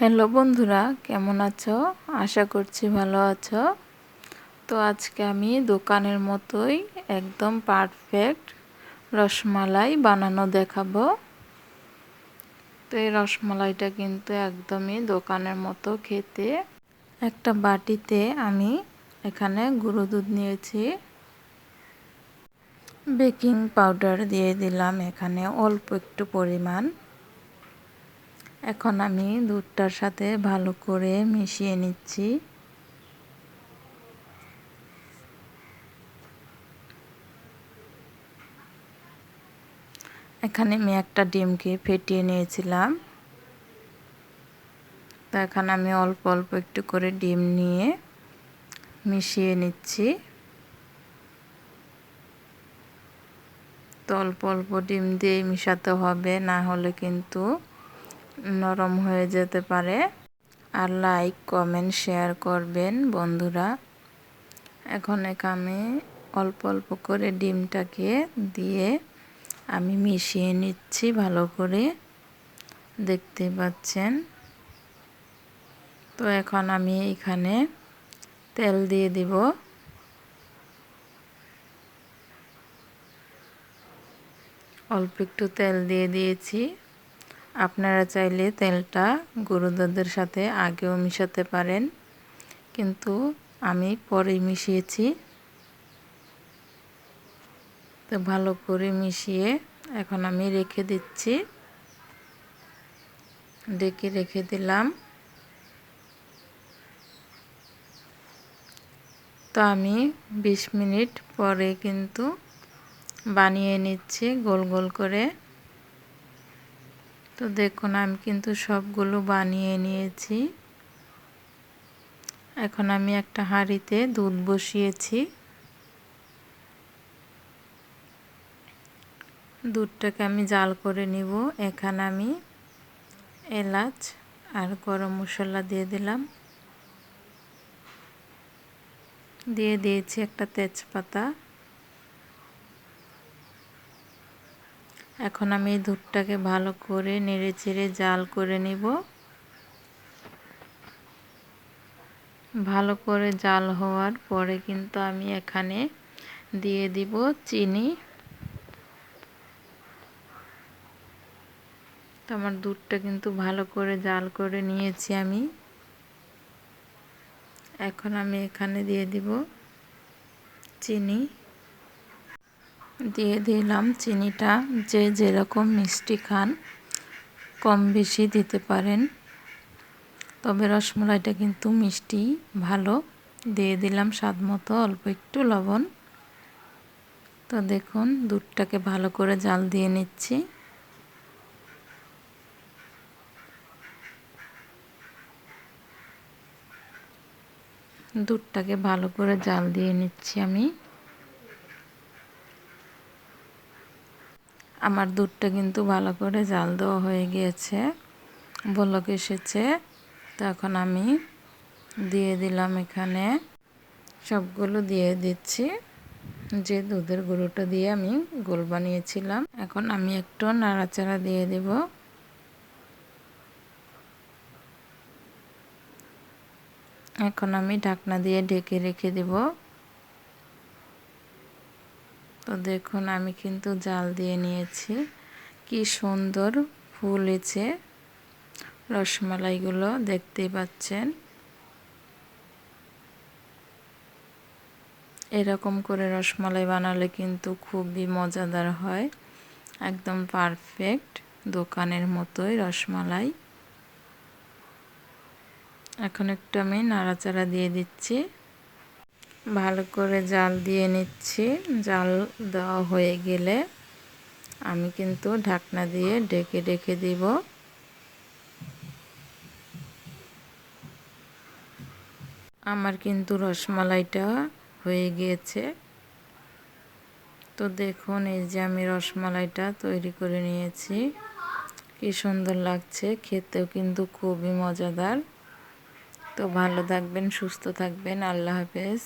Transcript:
Hello বন্ধুরা, কেমন আছো? আশা করছি ভালো আছো। তো আজকে আমি দোকানের মতোই একদম পারফেক্ট রসমালাই বানানো দেখাবো। তো এই রসমালাইটা কিন্তু একদমই দোকানের মতো খেতে। একটা বাটিতে আমি এখানে গুঁড়ো দুধ নিয়েছি, বেকিং পাউডার দিয়ে দিলাম এখানে অল্প একটু পরিমাণ। এখন আমি দুধটার সাথে ভালো করে মিশিয়ে নিচ্ছি। এখানে আমি একটা ডিমকে ফেটিয়ে নিয়েছিলাম। তো এখন আমি অল্প অল্প একটু করে ডিম নিয়ে মিশিয়ে নিচ্ছি। তো অল্প অল্প ডিম দিয়ে মিশাতে হবে, না হলে কিন্তু নরম হয়ে যেতে পারে। আর লাইক কমেন্ট শেয়ার করবেন বন্ধুরা। এখন এখানে অল্প অল্প করে ডিমটাকে দিয়ে আমি মিশিয়ে নিচ্ছি ভালো করে, দেখতে পাচ্ছেন। তো এখন আমি এখানে তেল দিয়ে দিব। অল্প একটু তেল দিয়ে দিয়েছি। আপনারা চাইলে তেলটা গুঁড়ো দুধের সাথে আগেও মিশাতে পারেন, কিন্তু আমি পরে মিশিয়েছি। তো ভালো করে মিশিয়ে এখন আমি রেখে দিচ্ছি, ঢেকে রেখে দিলাম। তো আমি 20 মিনিট পরে কিন্তু বানিয়ে নিচ্ছি গোল গোল করে। তো দেখুন আমি কিন্তু সবগুলো বানিয়ে নিয়েছি। এখন আমি একটা হাঁড়িতে দুধ বসিয়েছি। দুধটাকে আমি জাল করে নিব। এখানে আমি এলাচ আর গরম মশলা দিয়ে দিলাম, দিয়ে দিয়েছি একটা তেজপাতা। এখন আমি এই দুধটাকে ভালো করে নেড়ে চেড়ে জাল করে নিব। ভালো করে জাল হওয়ার পরে কিন্তু আমি এখানে দিয়ে দিব চিনি। তো আমার দুধটা কিন্তু ভালো করে জাল করে নিয়েছি আমি। এখন আমি এখানে দিয়ে দিব চিনি। দিয়ে দিলাম চিনিটা, যে যেরকম মিষ্টি খান কম বেশি দিতে পারেন, তবে রসমালাইটা কিন্তু মিষ্টি ভালো। দিয়ে দিলাম স্বাদ মতো অল্প একটু লবণ। তো দেখুন দুধটাকে ভালো করে জাল দিয়ে নিচ্ছি। দুধটাকে ভালো করে জাল দিয়ে নিচ্ছি আমি। আমার দুধটা কিন্তু ভালো করে জাল দেওয়া হয়ে গিয়েছে, বলক এসেছে। তো এখন আমি দিয়ে দিলাম এখানে সবগুলো দিয়ে দিচ্ছি, যে দুধের গুঁড়োটা দিয়ে আমি গোল বানিয়েছিলাম। এখন আমি একটু নাড়াচাড়া দিয়ে দেব। এখন আমি ঢাকনা দিয়ে ঢেকে রেখে দেব। তো দেখুন আমি কিন্তু জাল দিয়ে নিয়েছি, কি সুন্দর ফুলেছে রসমালাইগুলো, দেখতেই পাচ্ছেন। এরকম করে রসমালাই বানালে কিন্তু খুবই মজাদার হয়, একদম পারফেক্ট দোকানের মতোই রসমালাই। এখন একটু আমি নাড়াচাড়া দিয়ে দিচ্ছি, ভালো করে জাল দিয়ে নিচ্ছি। জাল দেওয়া হয়ে গেলে আমি কিন্তু ঢাকনা দিয়ে ঢেকে রেখে দিব। আমার কিন্তু রসমালাইটা হয়ে গিয়েছে। তো দেখুন এই যে আমি রসমালাইটা তৈরি করে নিয়েছি, কি সুন্দর লাগছে, খেতেও কিন্তু খুবই মজাদার। তো ভালো থাকবেন, সুস্থ থাকবেন, আল্লাহ হাফেজ।